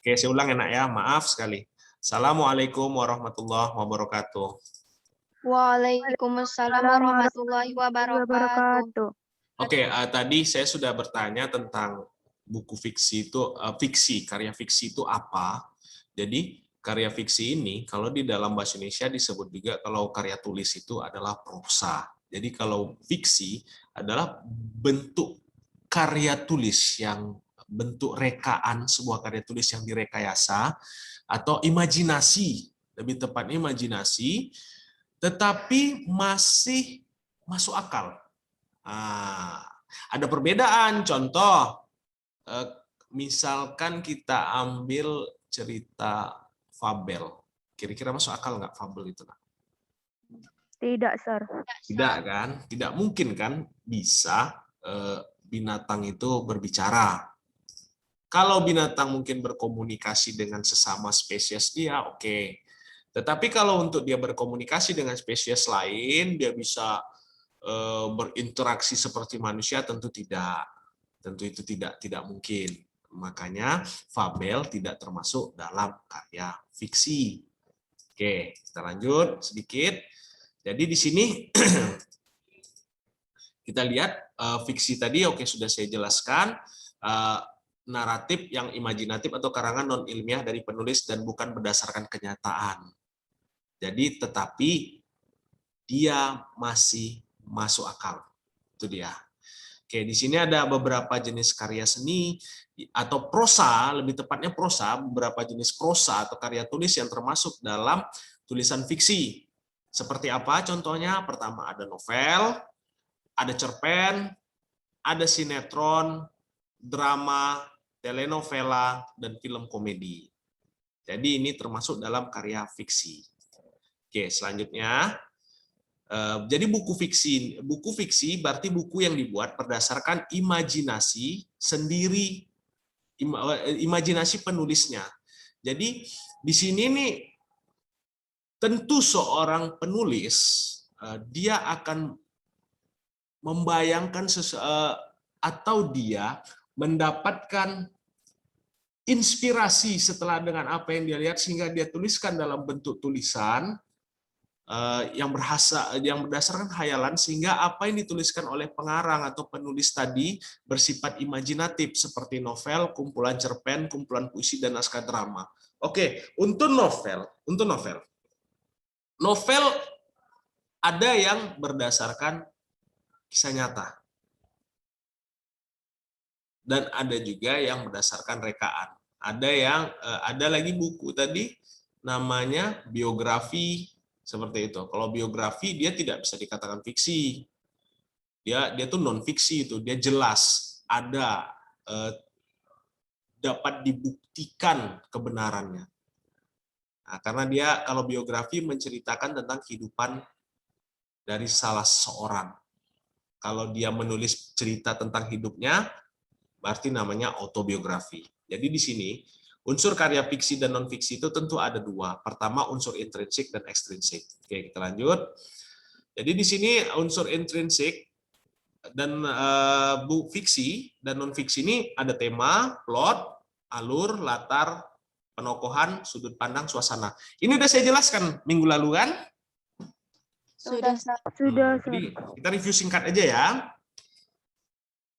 Oke, saya ulang enak ya, maaf sekali. Assalamualaikum warahmatullahi wabarakatuh. Waalaikumsalam warahmatullahi wabarakatuh. Oke, tadi saya sudah bertanya tentang buku fiksi itu, karya fiksi itu apa. Jadi karya fiksi ini kalau di dalam bahasa Indonesia disebut juga kalau karya tulis itu adalah prosa. Jadi kalau fiksi adalah bentuk karya tulis yang bentuk rekaan, sebuah karya tulis yang direkayasa atau imajinasi, lebih tepatnya imajinasi, tetapi masih masuk akal. Ada perbedaan. Contoh, misalkan kita ambil cerita fabel. Kira-kira masuk akal nggak fabel itu? Tidak, Sir. Tidak kan? Tidak mungkin kan bisa binatang itu berbicara. Kalau binatang mungkin berkomunikasi dengan sesama spesies dia, oke. Tetapi kalau untuk dia berkomunikasi dengan spesies lain, dia bisa berinteraksi seperti manusia, tentu tidak. Tentu itu tidak mungkin. Makanya fabel tidak termasuk dalam karya fiksi. Oke, kita lanjut sedikit. Jadi di sini kita lihat fiksi tadi, oke sudah saya jelaskan. Naratif yang imajinatif atau karangan non ilmiah dari penulis dan bukan berdasarkan kenyataan. Jadi tetapi dia masih masuk akal. Itu dia. Oke, di sini ada beberapa jenis karya seni atau prosa, lebih tepatnya prosa, beberapa jenis prosa atau karya tulis yang termasuk dalam tulisan fiksi. Seperti apa contohnya? Pertama ada novel, ada cerpen, ada sinetron, drama, telenovela, dan film komedi. Jadi ini termasuk dalam karya fiksi. Oke, selanjutnya. Jadi buku fiksi berarti buku yang dibuat berdasarkan imajinasi sendiri, imajinasi penulisnya. Jadi di sini nih tentu seorang penulis dia akan membayangkan atau dia mendapatkan inspirasi setelah dengan apa yang dia lihat sehingga dia tuliskan dalam bentuk tulisan yang berdasarkan khayalan, sehingga apa yang dituliskan oleh pengarang atau penulis tadi bersifat imajinatif seperti novel, kumpulan cerpen, kumpulan puisi, dan naskah drama. Oke, untuk novel ada yang berdasarkan kisah nyata dan ada juga yang berdasarkan rekaan. Ada lagi buku tadi namanya biografi. Seperti itu. Kalau biografi dia tidak bisa dikatakan fiksi. Dia tuh non fiksi itu. Dia jelas ada dapat dibuktikan kebenarannya. Nah, karena dia kalau biografi menceritakan tentang kehidupan dari salah seorang. Kalau dia menulis cerita tentang hidupnya berarti namanya autobiografi. Jadi di sini unsur karya fiksi dan non-fiksi itu tentu ada dua. Pertama, unsur intrinsik dan ekstrinsik. Oke, kita lanjut. Jadi di sini unsur intrinsik dan fiksi dan non-fiksi ini ada tema, plot, alur, latar, penokohan, sudut pandang, suasana. Ini udah saya jelaskan minggu lalu kan? Sudah. Jadi kita review singkat aja ya.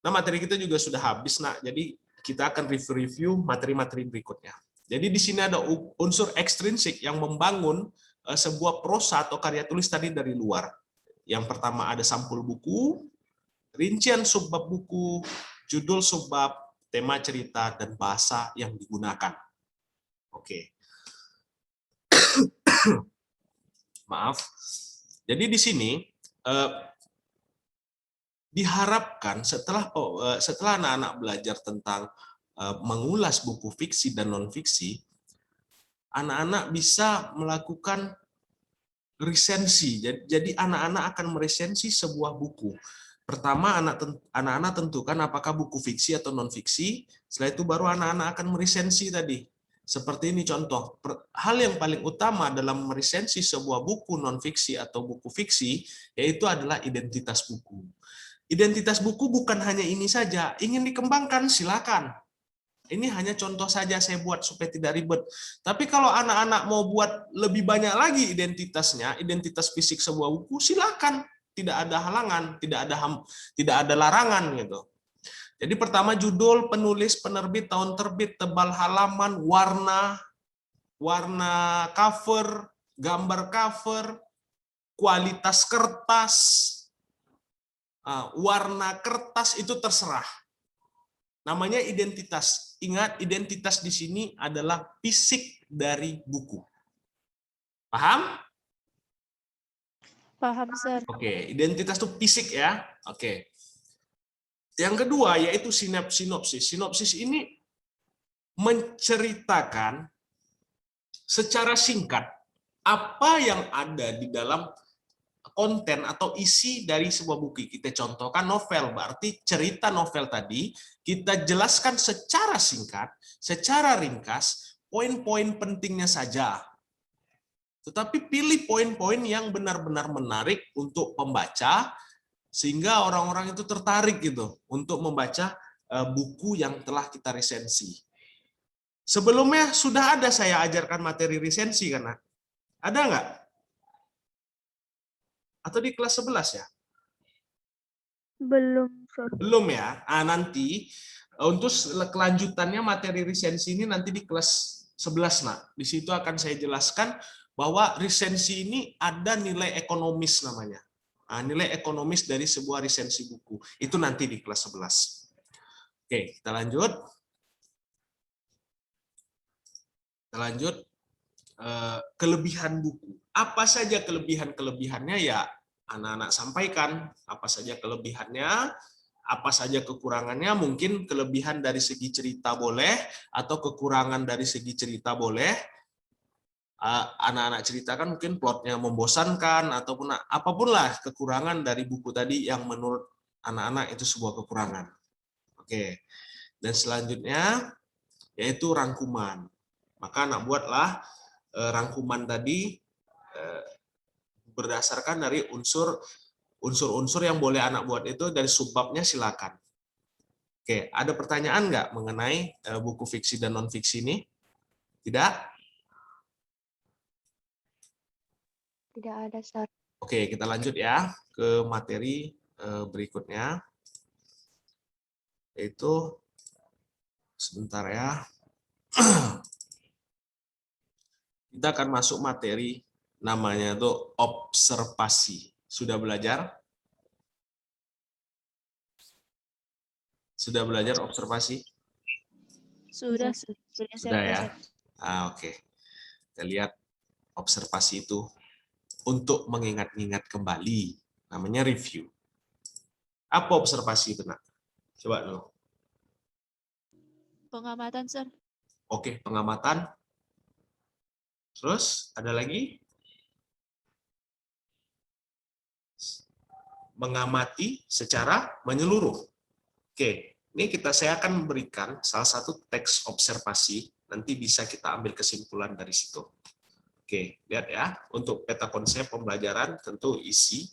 Nah, materi kita juga sudah habis, Nak. Jadi kita akan review materi-materi berikutnya. Jadi di sini ada unsur ekstrinsik yang membangun sebuah prosa atau karya tulis tadi dari luar. Yang pertama ada sampul buku, rincian subbab buku, judul subbab, tema cerita, dan bahasa yang digunakan. Oke. Maaf. Jadi di sini diharapkan setelah anak-anak belajar tentang mengulas buku fiksi dan non-fiksi, anak-anak bisa melakukan resensi. Jadi anak-anak akan meresensi sebuah buku. Pertama, anak-anak tentukan apakah buku fiksi atau non-fiksi. Setelah itu baru anak-anak akan meresensi tadi. Seperti ini contoh. Hal yang paling utama dalam meresensi sebuah buku non-fiksi atau buku fiksi, yaitu adalah identitas buku. Identitas buku bukan hanya ini saja. Ingin dikembangkan, silakan. Ini hanya contoh saja saya buat supaya tidak ribet. Tapi kalau anak-anak mau buat lebih banyak lagi identitasnya, identitas fisik sebuah buku, silakan. Tidak ada halangan, tidak ada larangan gitu. Jadi pertama judul, penulis, penerbit, tahun terbit, tebal halaman, warna cover, gambar cover, kualitas kertas, warna kertas itu terserah. Namanya identitas. Ingat, identitas di sini adalah fisik dari buku. Paham? Paham, Sir. Oke, identitas itu fisik ya. Oke. Yang kedua yaitu sinopsis. Sinopsis ini menceritakan secara singkat apa yang ada di dalam konten atau isi dari sebuah buku. Kita contohkan novel, berarti cerita novel tadi kita jelaskan secara singkat, secara ringkas, poin-poin pentingnya saja. Tetapi pilih poin-poin yang benar-benar menarik untuk pembaca, sehingga orang-orang itu tertarik gitu untuk membaca buku yang telah kita resensi. Sebelumnya sudah ada saya ajarkan materi resensi kan? Ada nggak? Atau di kelas 11 ya? Belum, Sir. Belum ya? Nanti untuk kelanjutannya materi resensi ini nanti di kelas 11, Nak. Di situ akan saya jelaskan bahwa resensi ini ada nilai ekonomis namanya. Nilai ekonomis dari sebuah resensi buku. Itu nanti di kelas 11. Oke, kita lanjut. Kita lanjut. Kelebihan buku. Apa saja kelebihan-kelebihannya ya anak-anak sampaikan. Apa saja kelebihannya, apa saja kekurangannya, mungkin kelebihan dari segi cerita boleh, atau kekurangan dari segi cerita boleh. Anak-anak ceritakan mungkin plotnya membosankan, ataupun apapun lah kekurangan dari buku tadi yang menurut anak-anak itu sebuah kekurangan. Oke, dan selanjutnya yaitu rangkuman. Maka anak buatlah rangkuman tadi berdasarkan dari unsur-unsur yang boleh anak buat itu dari subbabnya silakan. Oke, ada pertanyaan nggak mengenai buku fiksi dan non fiksi ini? Tidak? Tidak ada, Sir. Oke, kita lanjut ya ke materi berikutnya. Yaitu sebentar ya. Kita akan masuk materi namanya itu observasi. Sudah belajar? Sudah belajar observasi? Sudah Sudah ya? Oke. Kita lihat observasi itu untuk mengingat-ingat kembali. Namanya review. Apa observasi itu, Nak? Coba dulu. Pengamatan, Sir. Oke, pengamatan. Terus, ada lagi? Mengamati secara menyeluruh. Oke, ini saya akan memberikan salah satu teks observasi, nanti bisa kita ambil kesimpulan dari situ. Oke, lihat ya, untuk peta konsep pembelajaran tentu isi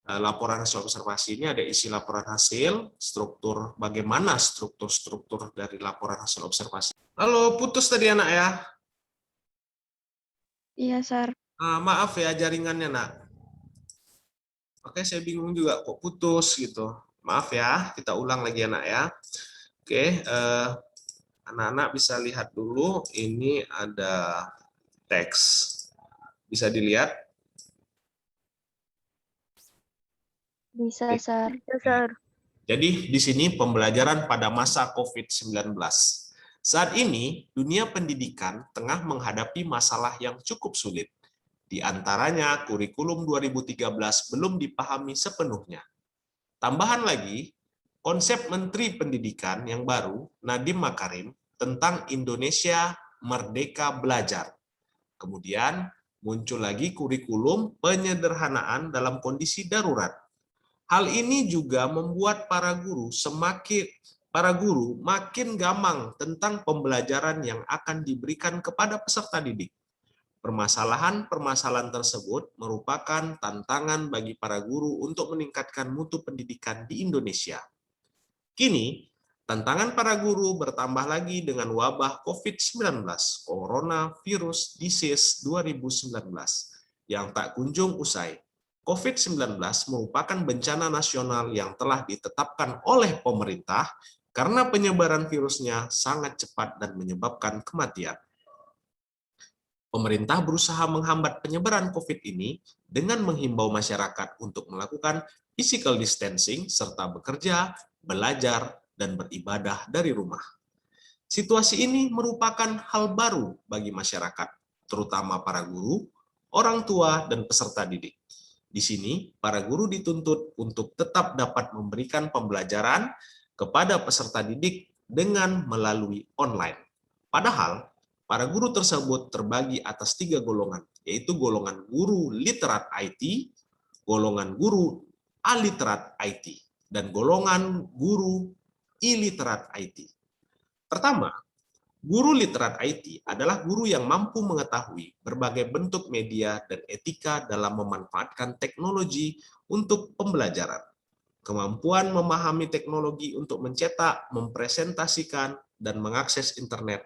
laporan hasil observasi ini ada isi laporan hasil, struktur bagaimana struktur dari laporan hasil observasi. Halo, putus tadi anak ya? Iya, Sir. Maaf ya jaringannya, Nak. Oke, saya bingung juga kok putus gitu. Maaf ya, kita ulang lagi anak ya. Oke, anak-anak bisa lihat dulu, ini ada teks. Bisa dilihat? Bisa, Sir. Bisa, Sir. Jadi di sini pembelajaran pada masa COVID-19. Saat ini, dunia pendidikan tengah menghadapi masalah yang cukup sulit. Di antaranya, kurikulum 2013 belum dipahami sepenuhnya. Tambahan lagi, konsep Menteri Pendidikan yang baru, Nadiem Makarim, tentang Indonesia Merdeka Belajar. Kemudian muncul lagi kurikulum penyederhanaan dalam kondisi darurat. Hal ini juga membuat para guru makin gamang tentang pembelajaran yang akan diberikan kepada peserta didik. Permasalahan-permasalahan tersebut merupakan tantangan bagi para guru untuk meningkatkan mutu pendidikan di Indonesia. Kini, Tantangan para guru bertambah lagi dengan wabah COVID-19, Coronavirus Disease 2019, yang tak kunjung usai. COVID-19 merupakan bencana nasional yang telah ditetapkan oleh pemerintah karena penyebaran virusnya sangat cepat dan menyebabkan kematian. Pemerintah berusaha menghambat penyebaran COVID ini dengan menghimbau masyarakat untuk melakukan physical distancing serta bekerja, belajar, dan beribadah dari rumah. Situasi ini merupakan hal baru bagi masyarakat, terutama para guru, orang tua, dan peserta didik. Di sini, para guru dituntut untuk tetap dapat memberikan pembelajaran kepada peserta didik dengan melalui online. Padahal, para guru tersebut terbagi atas 3 golongan, yaitu golongan guru literat IT, golongan guru aliterat IT, dan golongan guru iliterat IT. Pertama, guru literat IT adalah guru yang mampu mengetahui berbagai bentuk media dan etika dalam memanfaatkan teknologi untuk pembelajaran. Kemampuan memahami teknologi untuk mencetak, mempresentasikan, dan mengakses internet.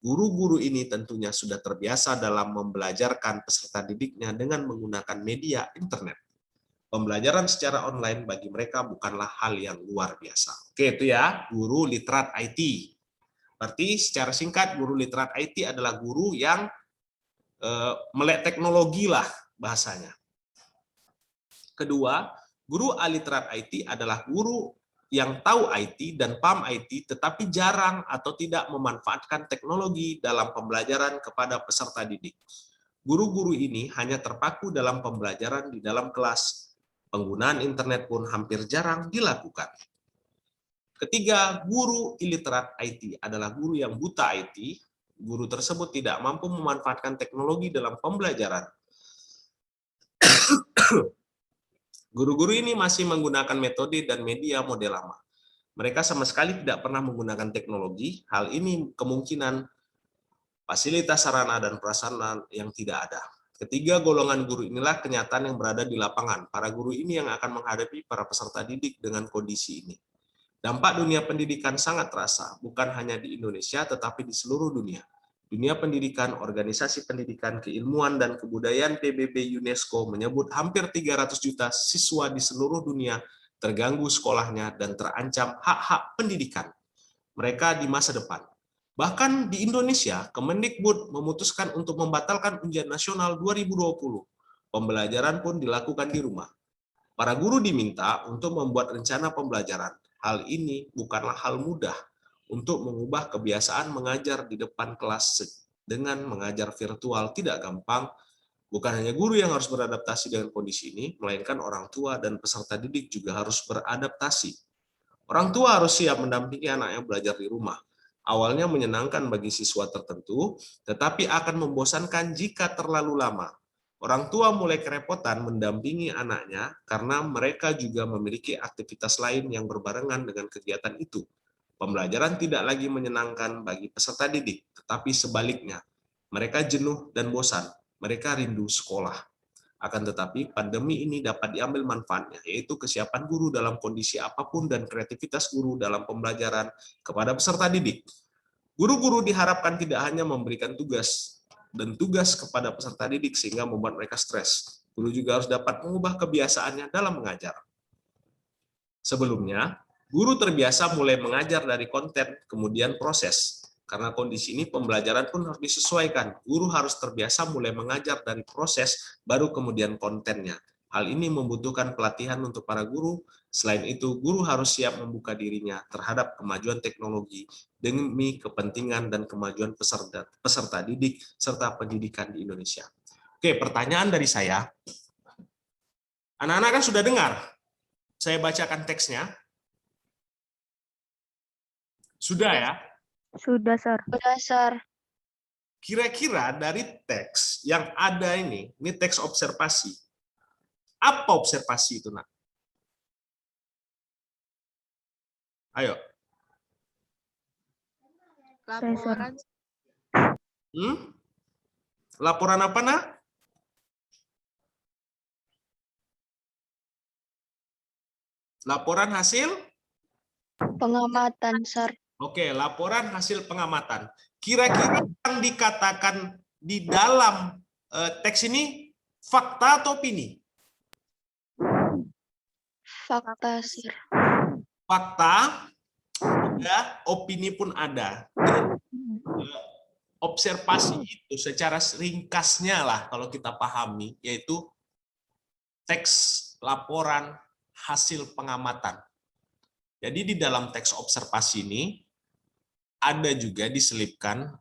Guru-guru ini tentunya sudah terbiasa dalam membelajarkan peserta didiknya dengan menggunakan media internet. Pembelajaran secara online bagi mereka bukanlah hal yang luar biasa. Oke, itu ya, guru literat IT. Berarti secara singkat, guru literat IT adalah guru yang melek teknologi lah bahasanya. Kedua, guru aliterat IT adalah guru yang tahu IT dan paham IT tetapi jarang atau tidak memanfaatkan teknologi dalam pembelajaran kepada peserta didik. Guru-guru ini hanya terpaku dalam pembelajaran di dalam kelas. Penggunaan internet pun hampir jarang dilakukan. Ketiga, guru iliterat IT adalah guru yang buta IT. Guru tersebut tidak mampu memanfaatkan teknologi dalam pembelajaran. Guru-guru ini masih menggunakan metode dan media model lama. Mereka sama sekali tidak pernah menggunakan teknologi. Hal ini kemungkinan fasilitas sarana dan prasarana yang tidak ada. Ketiga golongan guru inilah kenyataan yang berada di lapangan. Para guru ini yang akan menghadapi para peserta didik dengan kondisi ini. Dampak dunia pendidikan sangat terasa, bukan hanya di Indonesia, tetapi di seluruh dunia. Dunia pendidikan, organisasi pendidikan, keilmuan, dan kebudayaan PBB UNESCO menyebut hampir 300 juta siswa di seluruh dunia terganggu sekolahnya dan terancam hak-hak pendidikan mereka di masa depan. Bahkan di Indonesia, Kemendikbud memutuskan untuk membatalkan ujian nasional 2020. Pembelajaran pun dilakukan di rumah. Para guru diminta untuk membuat rencana pembelajaran. Hal ini bukanlah hal mudah untuk mengubah kebiasaan mengajar di depan kelas dengan mengajar virtual tidak gampang. Bukan hanya guru yang harus beradaptasi dengan kondisi ini, melainkan orang tua dan peserta didik juga harus beradaptasi. Orang tua harus siap mendampingi anaknya belajar di rumah. Awalnya menyenangkan bagi siswa tertentu, tetapi akan membosankan jika terlalu lama. Orang tua mulai kerepotan mendampingi anaknya karena mereka juga memiliki aktivitas lain yang berbarengan dengan kegiatan itu. Pembelajaran tidak lagi menyenangkan bagi peserta didik, tetapi sebaliknya. Mereka jenuh dan bosan, mereka rindu sekolah. Akan tetapi, pandemi ini dapat diambil manfaatnya, yaitu kesiapan guru dalam kondisi apapun dan kreativitas guru dalam pembelajaran kepada peserta didik. Guru-guru diharapkan tidak hanya memberikan tugas kepada peserta didik sehingga membuat mereka stres. Guru juga harus dapat mengubah kebiasaannya dalam mengajar. Sebelumnya, guru terbiasa mulai mengajar dari konten, kemudian proses. Karena kondisi ini, pembelajaran pun harus disesuaikan. Guru harus terbiasa mulai mengajar dari proses, baru kemudian kontennya. Hal ini membutuhkan pelatihan untuk para guru. Selain itu, guru harus siap membuka dirinya terhadap kemajuan teknologi demi kepentingan dan kemajuan peserta didik serta pendidikan di Indonesia. Oke, pertanyaan dari saya. Anak-anak kan sudah dengar. Saya bacakan teksnya. Sudah ya? Sudah, Sir. Udah, Sir. Kira-kira dari teks yang ada ini teks observasi. Apa observasi itu, Nak? Ayo. Laporan. Laporan apa, Nak? Laporan hasil Pengamatan, Sir. Oke, laporan hasil pengamatan. Kira-kira yang dikatakan di dalam teks ini fakta atau opini? Fakta, Sir. Fakta, ada, opini pun ada. Observasi itu secara ringkasnya lah kalau kita pahami, yaitu teks laporan hasil pengamatan. Jadi di dalam teks observasi ini ada juga diselipkan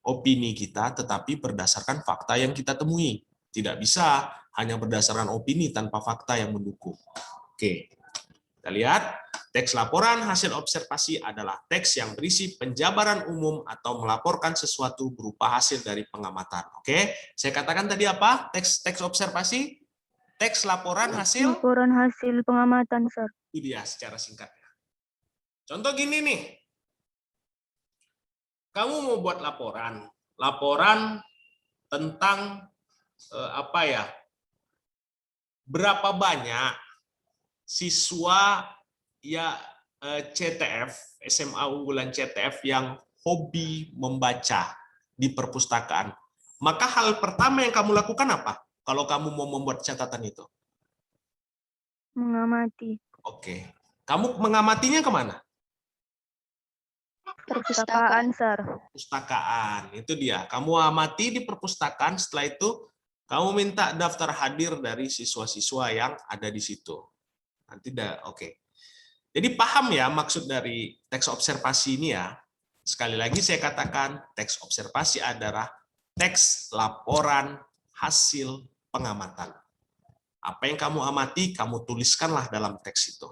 opini kita, tetapi berdasarkan fakta yang kita temui. Tidak bisa hanya berdasarkan opini tanpa fakta yang mendukung. Oke, kita lihat. Teks laporan hasil observasi adalah teks yang berisi penjabaran umum atau melaporkan sesuatu berupa hasil dari pengamatan. Oke, saya katakan tadi apa? Teks observasi, teks laporan hasil. Laporan hasil pengamatan, Sir. Itu dia secara singkatnya. Contoh gini nih. Kamu mau buat laporan tentang apa ya? Berapa banyak siswa ya CTF, SMA unggulan CTF yang hobi membaca di perpustakaan. Maka hal pertama yang kamu lakukan apa? Kalau kamu mau membuat catatan itu? Mengamati. Oke. Kamu mengamatinya kemana? Perpustakaan, Sir. Perpustakaan, itu dia. Kamu amati di perpustakaan, setelah itu kamu minta daftar hadir dari siswa-siswa yang ada di situ. Nanti oke. Jadi paham ya maksud dari teks observasi ini ya. Sekali lagi saya katakan, teks observasi adalah teks laporan hasil pengamatan. Apa yang kamu amati, kamu tuliskanlah dalam teks itu.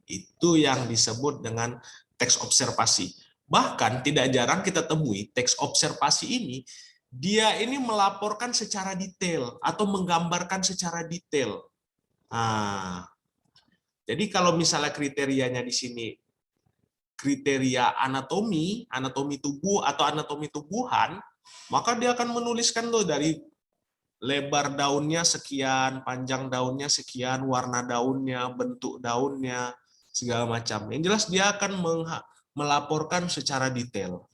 Itu yang disebut dengan teks observasi. Bahkan tidak jarang kita temui teks observasi ini, dia ini melaporkan secara detail atau menggambarkan secara detail. Nah, jadi kalau misalnya kriterianya di sini kriteria anatomi tubuh atau anatomi tubuhan, maka dia akan menuliskan loh dari lebar daunnya sekian, panjang daunnya sekian, warna daunnya, bentuk daunnya, segala macam. Yang jelas dia akan melaporkan secara detail.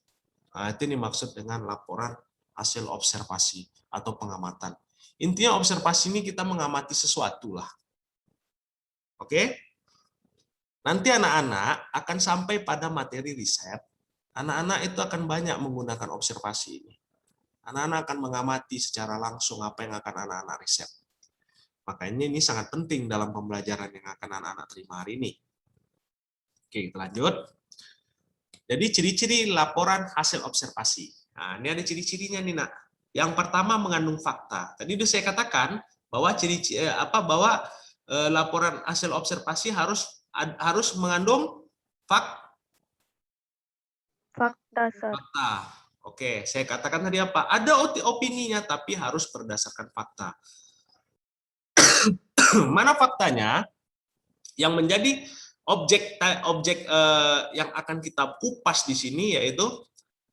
Nah, itu ini maksud dengan laporan hasil observasi atau pengamatan. Intinya observasi ini kita mengamati sesuatu lah. Oke? Nanti anak-anak akan sampai pada materi riset. Anak-anak itu akan banyak menggunakan observasi ini. Anak-anak akan mengamati secara langsung apa yang akan anak-anak riset. Makanya ini sangat penting dalam pembelajaran yang akan anak-anak terima hari ini. Oke, kita lanjut. Jadi ciri-ciri laporan hasil observasi. Nah, ini ada ciri-cirinya nih, Nak. Yang pertama mengandung fakta. Tadi sudah saya katakan bahwa bahwa laporan hasil observasi harus mengandung Fakta, Sir. fakta. Oke, saya katakan tadi apa? Ada opininya, tapi harus berdasarkan fakta. Mana faktanya? Yang menjadi objek yang akan kita kupas di sini yaitu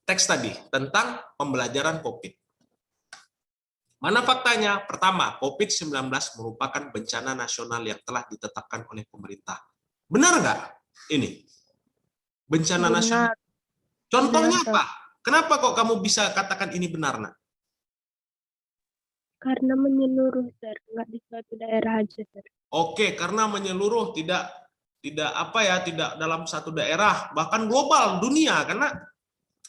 teks tadi tentang pembelajaran COVID. Mana faktanya? Pertama, COVID-19 merupakan bencana nasional yang telah ditetapkan oleh pemerintah. Benar nggak ini? Bencana Benar. nasional. Contohnya Benar, apa? Kenapa kok kamu bisa katakan ini benar, Nak? Karena menyeluruh, Sir. Nggak di suatu daerah aja, Sir. Oke, karena menyeluruh, tidak dalam satu daerah, bahkan global, dunia.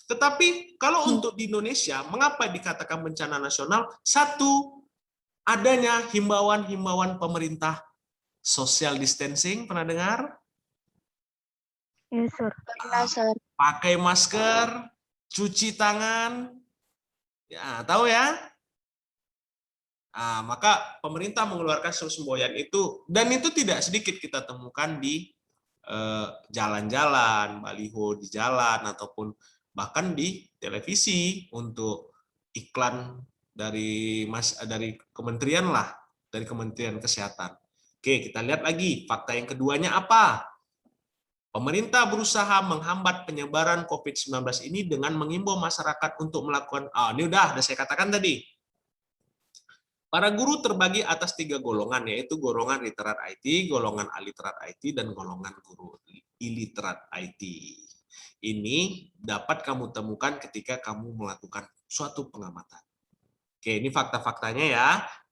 Tetapi kalau untuk di Indonesia, mengapa dikatakan bencana nasional? Satu, adanya himbauan-himbauan pemerintah, social distancing, pernah dengar? Yes, Sir. Pernah, Sir. Pakai masker, cuci tangan, ya tahu ya? Nah, maka pemerintah mengeluarkan semboyan itu, dan itu tidak sedikit kita temukan di jalan-jalan, baliho di jalan, ataupun bahkan di televisi untuk iklan dari kementerian lah, dari Kementerian Kesehatan. Oke, kita lihat lagi fakta yang keduanya apa? Pemerintah berusaha menghambat penyebaran COVID-19 ini dengan mengimbau masyarakat untuk melakukan, ini udah saya katakan tadi. Para guru terbagi atas 3 golongan, yaitu golongan literat IT, golongan aliterat IT, dan golongan guru illiterate IT. Ini dapat kamu temukan ketika kamu melakukan suatu pengamatan. Oke, ini fakta-faktanya ya,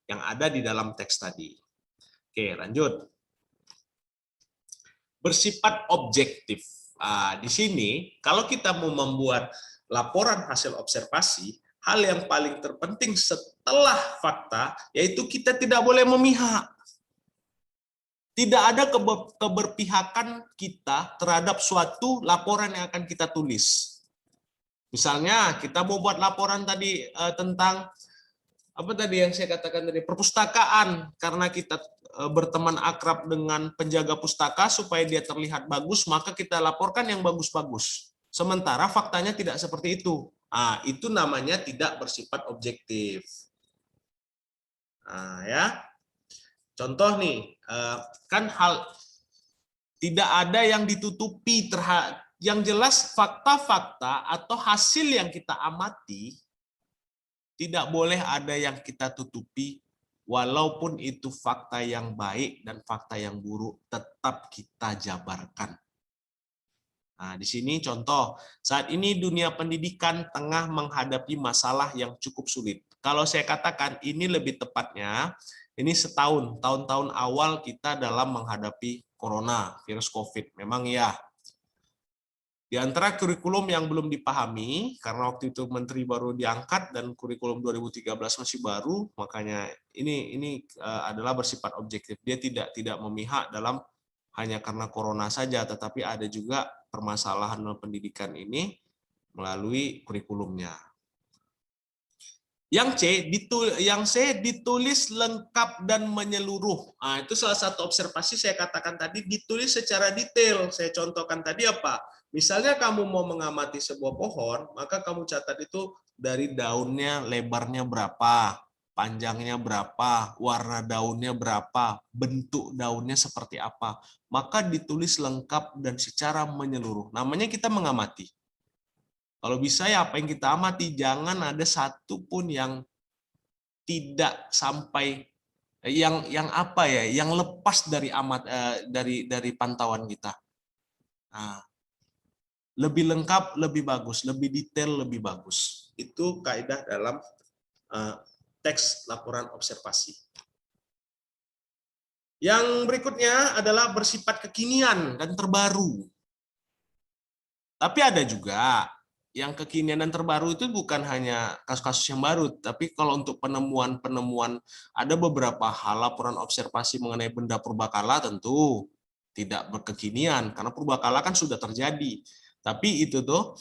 yang ada di dalam teks tadi. Oke, lanjut. Bersifat objektif. Di sini, kalau kita mau membuat laporan hasil observasi, hal yang paling terpenting setelah fakta, yaitu kita tidak boleh memihak. Tidak ada keberpihakan kita terhadap suatu laporan yang akan kita tulis. Misalnya, kita mau buat laporan tadi tentang apa tadi yang saya katakan tadi, perpustakaan, karena kita berteman akrab dengan penjaga pustaka supaya dia terlihat bagus, maka kita laporkan yang bagus-bagus. Sementara faktanya tidak seperti itu. Itu namanya tidak bersifat objektif. Ya. Contoh nih, kan tidak ada yang ditutupi terhadap, yang jelas fakta-fakta atau hasil yang kita amati tidak boleh ada yang kita tutupi, walaupun itu fakta yang baik dan fakta yang buruk tetap kita jabarkan. Nah, di sini contoh, saat ini dunia pendidikan tengah menghadapi masalah yang cukup sulit. Kalau saya katakan ini lebih tepatnya, ini tahun-tahun awal kita dalam menghadapi corona, virus COVID. Memang ya, di antara kurikulum yang belum dipahami, karena waktu itu menteri baru diangkat dan kurikulum 2013 masih baru, makanya ini adalah bersifat objektif. Dia tidak memihak dalam hanya karena corona saja, tetapi ada juga permasalahan pendidikan ini melalui kurikulumnya. Yang C ditulis lengkap dan menyeluruh. Itu salah satu observasi saya katakan tadi, ditulis secara detail. Saya contohkan tadi apa? Misalnya kamu mau mengamati sebuah pohon, maka kamu catat itu dari daunnya lebarnya berapa, panjangnya berapa, warna daunnya berapa, bentuk daunnya seperti apa. Maka ditulis lengkap dan secara menyeluruh. Namanya kita mengamati. Kalau bisa ya apa yang kita amati, jangan ada satu pun yang tidak sampai yang apa ya, yang lepas dari dari pantauan kita. Lebih lengkap, lebih bagus, lebih detail, lebih bagus. Itu kaidah dalam teks laporan observasi. Yang berikutnya adalah bersifat kekinian dan terbaru. Tapi ada juga yang kekinian dan terbaru itu bukan hanya kasus-kasus yang baru, tapi kalau untuk penemuan-penemuan, ada beberapa hal laporan observasi mengenai benda purbakala tentu tidak berkekinian, karena purbakala kan sudah terjadi. Tapi itu tuh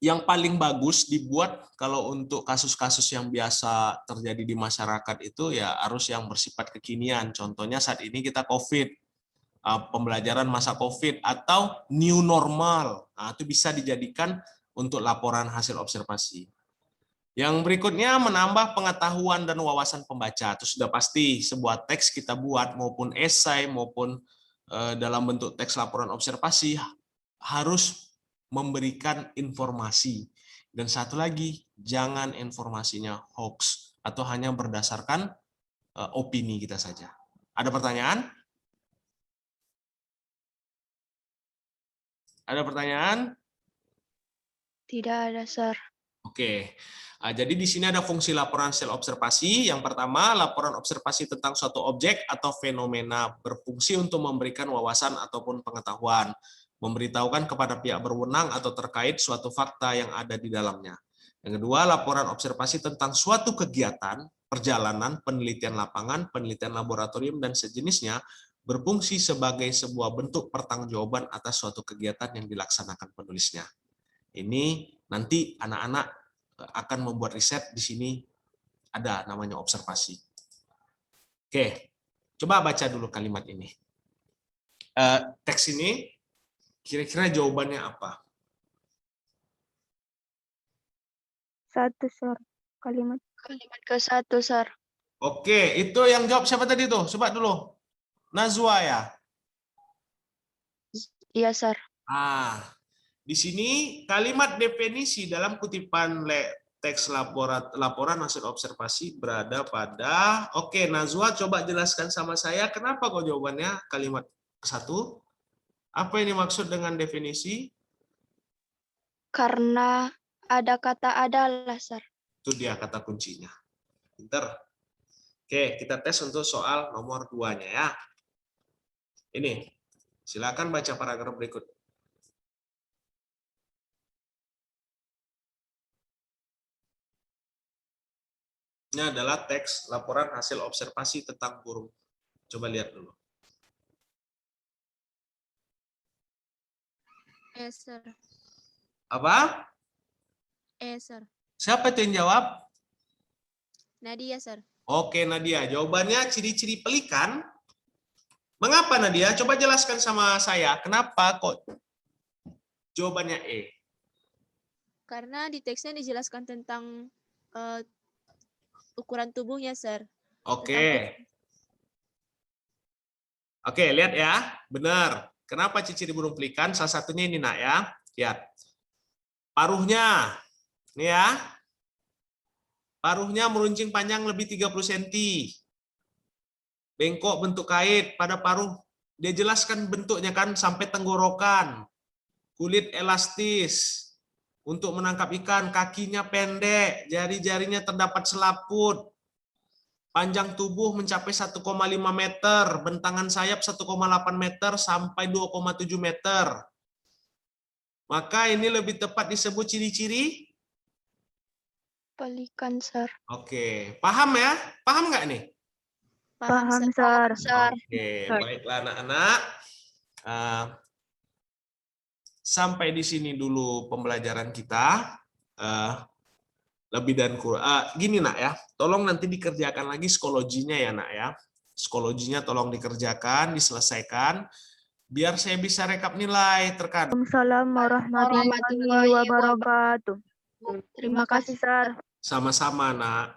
yang paling bagus dibuat kalau untuk kasus-kasus yang biasa terjadi di masyarakat itu ya harus yang bersifat kekinian. Contohnya saat ini kita COVID, pembelajaran masa COVID atau new normal. Itu bisa dijadikan untuk laporan hasil observasi. Yang berikutnya menambah pengetahuan dan wawasan pembaca. Itu sudah pasti sebuah teks kita buat maupun esai maupun dalam bentuk teks laporan observasi harus memberikan informasi. Dan satu lagi, jangan informasinya hoax atau hanya berdasarkan opini kita saja. Ada pertanyaan? Ada pertanyaan? Tidak ada, Sir. Oke. Jadi di sini ada fungsi laporan hasil observasi. Yang pertama, laporan observasi tentang suatu objek atau fenomena berfungsi untuk memberikan wawasan ataupun pengetahuan, memberitahukan kepada pihak berwenang atau terkait suatu fakta yang ada di dalamnya. Yang kedua, laporan observasi tentang suatu kegiatan, perjalanan, penelitian lapangan, penelitian laboratorium, dan sejenisnya, berfungsi sebagai sebuah bentuk pertanggungjawaban atas suatu kegiatan yang dilaksanakan penulisnya. Ini nanti anak-anak akan membuat riset, di sini ada namanya observasi. Oke, coba baca dulu kalimat ini. Teks ini kira-kira jawabannya apa? Satu, Sir. Kalimat ke-1, Sir. Oke, itu yang jawab siapa tadi tuh? Coba dulu. Nazwa ya? Iya, Sir. Di sini kalimat definisi dalam kutipan teks laporan hasil observasi berada pada, oke, Nazwa coba jelaskan sama saya kenapa kok jawabannya kalimat ke-1? Apa ini maksud dengan definisi? Karena ada kata adalah, Sir. Itu dia kata kuncinya. Pinter. Oke, kita tes untuk soal nomor 2-nya ya. Ini, silakan baca paragraf berikut. Ini adalah teks laporan hasil observasi tentang burung. Coba lihat dulu. Sir. Apa? Sir. Siapa itu yang jawab? Nadia, Sir. Oke, Nadia. Jawabannya ciri-ciri pelikan. Mengapa, Nadia? Coba jelaskan sama saya. Kenapa kok jawabannya E? Karena di teksnya dijelaskan tentang ukuran tubuhnya, Sir. Oke. Oke, lihat ya. Benar. Kenapa ciri-ciri burung pelikan? Salah satunya ini, Nak, ya. Lihat. Paruhnya. Ini ya. Paruhnya meruncing panjang lebih 30 cm. Bengkok bentuk kait pada paruh. Dia jelaskan bentuknya kan sampai tenggorokan. Kulit elastis. Untuk menangkap ikan, kakinya pendek, jari-jarinya terdapat selaput. Panjang tubuh mencapai 1,5 meter, bentangan sayap 1,8 meter sampai 2,7 meter. Maka ini lebih tepat disebut ciri-ciri Pelikan, Sir. Oke, paham ya? Paham nggak nih? Paham, Sir. Sir. Oke, Sir. baiklah anak-anak. Sampai di sini dulu pembelajaran kita. Lebih dan kurang. Gini, Nak, ya. Tolong nanti dikerjakan lagi psikologinya ya, Nak, ya. Psikologinya tolong dikerjakan, diselesaikan. Biar saya bisa rekap nilai terkadang. Assalamualaikum warahmatullahi wabarakatuh. Terima kasih, Sir. Sama-sama, Nak.